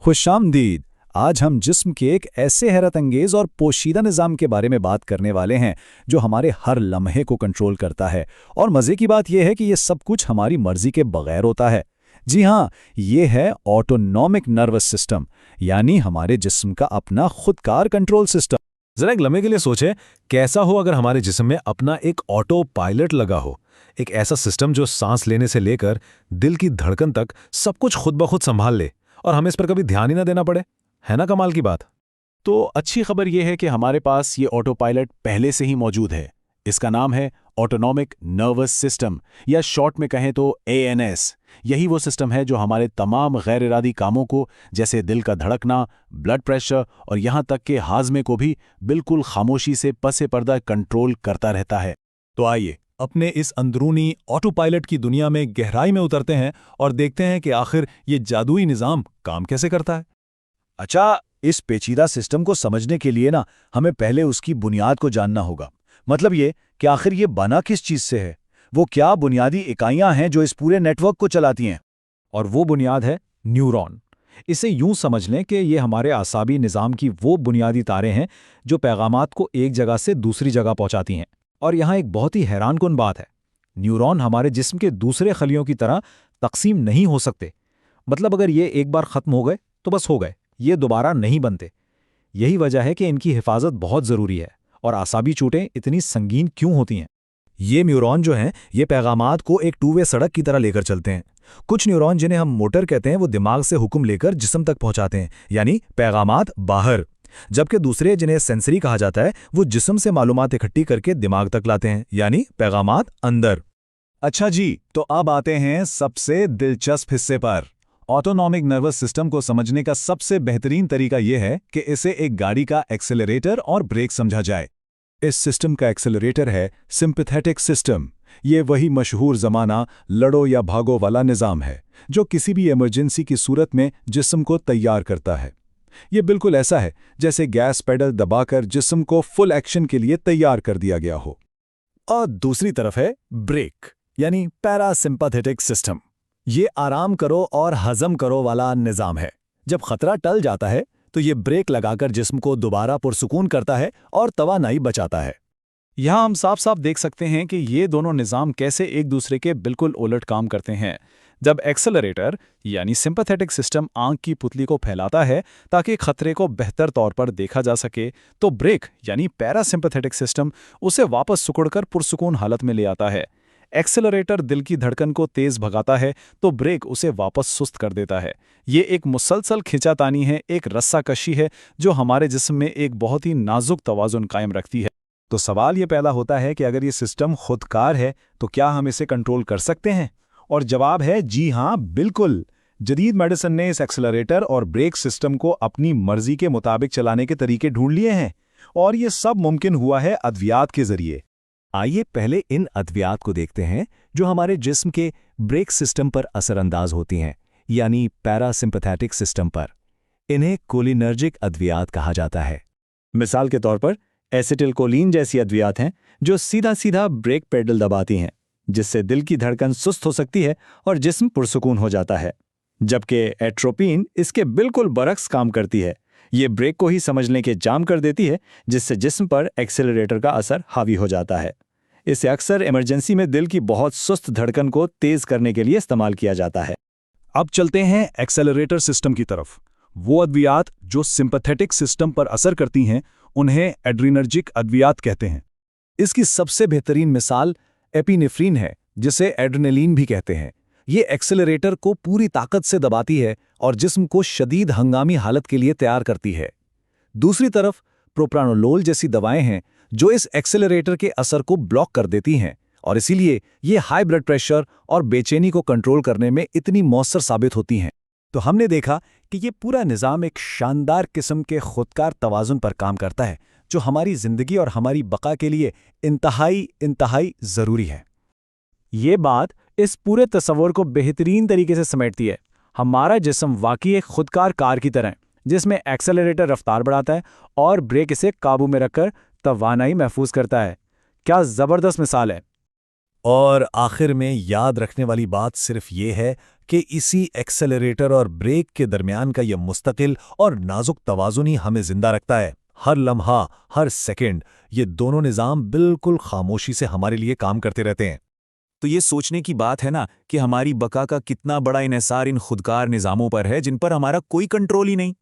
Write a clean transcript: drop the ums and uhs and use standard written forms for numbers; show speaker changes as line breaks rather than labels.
खुशामदीद। आज हम जिस्म के एक ऐसे हैरत अंगेज और पोशीदा निज़ाम के बारे में बात करने वाले हैं जो हमारे हर लम्हे को कंट्रोल करता है। और मज़े की बात यह है कि यह सब कुछ हमारी मर्जी के बगैर होता है। जी हाँ, ये है ऑटोनॉमिक नर्वस सिस्टम, यानी हमारे जिस्म का अपना खुदकार कंट्रोल सिस्टम।
जरा एक लम्हे के लिए सोचें, कैसा हो अगर हमारे जिस्म में अपना एक ऑटो पायलट लगा हो। एक ऐसा सिस्टम जो सांस लेने से लेकर दिल की धड़कन तक सब कुछ खुद ब खुद संभाल ले और हमें इस पर कभी ध्यान ही ना देना पड़े। है ना कमाल की बात।
तो अच्छी खबर यह है कि हमारे पास ये ऑटो पायलट पहले से ही मौजूद है। इसका नाम है ऑटोनॉमिक नर्वस सिस्टम, या शॉर्ट में कहें तो ANS। यही वो सिस्टम है जो हमारे तमाम गैर इरादी कामों को, जैसे दिल का धड़कना, ब्लड प्रेशर और यहाँ तक कि हाजमे को भी बिल्कुल खामोशी से पसे पर्दा कंट्रोल करता रहता है।
तो आइए अपने इस अंदरूनी ऑटो पायलट की दुनिया में गहराई में उतरते हैं और देखते हैं कि आखिर ये जादुई निज़ाम काम कैसे करता है।
अच्छा, इस पेचीदा सिस्टम को समझने के लिए ना हमें पहले उसकी बुनियाद को जानना होगा। मतलब ये कि आखिर ये बना किस चीज़ से है, वो क्या बुनियादी इकाइयां हैं जो इस पूरे नेटवर्क को चलाती हैं।
और वो बुनियाद है न्यूरॉन। इसे यूं समझ लें कि ये हमारे आसाबी निज़ाम की वो बुनियादी तारें हैं जो पैगामात को एक जगह से दूसरी जगह पहुंचाती हैं। और यहाँ एक बहुत ही हैरानकुन बात है, न्यूरॉन हमारे जिस्म के दूसरे खलियों की तरह तकसीम नहीं हो सकते। मतलब अगर ये एक बार ख़त्म हो गए तो बस हो गए, ये दोबारा नहीं बनते। यही वजह है कि इनकी हिफाजत बहुत ज़रूरी है। और आसाबी चोटें इतनी संगीन क्यों होती हैं?
ये न्यूरॉन जो हैं, ये पैगामात को एक टू वे सड़क की तरह लेकर चलते हैं। कुछ न्यूरॉन जिन्हें हम मोटर कहते हैं, वो दिमाग से हुक्म लेकर जिस्म तक पहुंचाते हैं, यानी पैगामात बाहर। जबकि दूसरे जिन्हें सेंसरी कहा जाता है, वो जिस्म से मालूमात इकट्ठी करके दिमाग तक लाते हैं, यानी पैगामात अंदर।
अच्छा जी, तो अब आते हैं सबसे दिलचस्प हिस्से पर। ऑटोनॉमिक नर्वस सिस्टम को समझने का सबसे बेहतरीन तरीका यह है कि इसे एक गाड़ी का एक्सेलरेटर और ब्रेक समझा जाए। इस सिस्टम का एक्सेलरेटर है सिंपैथेटिक सिस्टम। ये वही मशहूर ज़माना लड़ो या भागो वाला निज़ाम है जो किसी भी इमरजेंसी की सूरत में जिस्म को तैयार करता है। ये बिल्कुल ऐसा है जैसे गैस पेडल दबाकर जिस्म को फुल एक्शन के लिए तैयार कर दिया गया हो।
और दूसरी तरफ है ब्रेक, यानी पैरासिम्पैथेटिक सिस्टम। ये आराम करो और हजम करो वाला निज़ाम है। जब खतरा टल जाता है तो ये ब्रेक लगाकर जिस्म को दोबारा पुरसुकून करता है और तवानाई बचाता है।
यहाँ हम साफ साफ देख सकते हैं कि ये दोनों निज़ाम कैसे एक दूसरे के बिल्कुल उलट काम करते हैं। जब एक्सेलरेटर यानी सिंपैथेटिक सिस्टम आंख की पुतली को फैलाता है ताकि खतरे को बेहतर तौर पर देखा जा सके, तो ब्रेक यानी पैरासिम्पैथेटिक सिस्टम उसे वापस सिकुड़कर पुरसुकून हालत में ले आता है। एक्सेलरेटर दिल की धड़कन को तेज भगाता है तो ब्रेक उसे वापस सुस्त कर देता है। ये एक मुसलसल खिंचातानी है, एक रस्साकशी है जो हमारे जिस्म में एक बहुत ही नाजुक तवाज़ुन कायम रखती है।
तो सवाल ये पैदा होता है कि अगर ये सिस्टम खुदकार है तो क्या हम इसे कंट्रोल कर सकते हैं? और जवाब है जी हाँ, बिल्कुल। जदीद मेडिसिन ने इस एक्सेलरेटर और ब्रेक सिस्टम को अपनी मर्जी के मुताबिक चलाने के तरीके ढूंढ लिए हैं, और ये सब मुमकिन हुआ है अद्वियात के जरिए।
आइए पहले इन अद्वियात को देखते हैं जो हमारे जिस्म के ब्रेक सिस्टम पर असरअंदाज होती हैं, यानी पैरासिम्पैथेटिक सिस्टम पर। इन्हें कोलिनर्जिक अद्वियात कहा जाता है।
मिसाल के तौर पर एसिटिलकोलिन जैसी अद्वियात हैं जो सीधा सीधा ब्रेक पेडल दबाती हैं, जिससे दिल की धड़कन सुस्त हो सकती है और जिस्म पुरसुकून हो जाता है। जबकि एट्रोपिन इसके बिल्कुल बरक्स काम करती है। ये ब्रेक को ही समझने के जाम कर देती है, जिससे जिस्म पर एक्सेलरेटर का असर हावी हो जाता है। इसे अक्सर इमरजेंसी में दिल की बहुत सुस्त धड़कन को तेज करने के लिए इस्तेमाल किया जाता है।
अब चलते हैं एक्सेलरेटर सिस्टम की तरफ। वो अद्वियात जो सिंपैथेटिक सिस्टम पर असर करती हैं उन्हें एड्रीनर्जिक अद्वियात कहते हैं। इसकी सबसे बेहतरीन मिसाल एपिनेफ्रिन है, जिसे एड्रेनलिन भी कहते हैं। ये एक्सेलरेटर को पूरी ताकत से दबाती है और जिस्म को शदीद हंगामी हालत के लिए तैयार करती है। दूसरी तरफ प्रोप्रानोलोल जैसी दवाएं हैं जो इस एक्सेलरेटर के असर को ब्लॉक कर देती हैं, और इसीलिए ये हाई ब्लड प्रेशर और बेचैनी को कंट्रोल करने में इतनी मौसर साबित होती हैं। तो हमने देखा कि ये पूरा निज़ाम एक शानदार किस्म के खुदकार तवाज़ुन पर काम करता है जो हमारी ज़िंदगी और हमारी बका के लिए इंतहाई ज़रूरी है।
ये बात इस पूरे तस्वर को बेहतरीन तरीके से समेटती है। हमारा जिस्म वाकई एक खुदकार कार की तरह है, जिसमें एक्सेलरेटर रफ्तार बढ़ाता है और ब्रेक इसे काबू में रखकर तवानाई महफूज करता है। क्या ज़बरदस्त मिसाल है।
और आखिर में याद रखने वाली बात सिर्फ ये है कि इसी एक्सेलरेटर और ब्रेक के दरमियान का ये मुस्तकिल और नाजुक तवाज़ुन ही हमें जिंदा रखता है। हर लम्हा, हर सेकंड, ये दोनों निज़ाम बिल्कुल खामोशी से हमारे लिए काम करते रहते हैं।
तो ये सोचने की बात है ना कि हमारी बका का कितना बड़ा इन्हिसार इन खुदकार निज़ामों पर है जिन पर हमारा कोई कंट्रोल ही नहीं।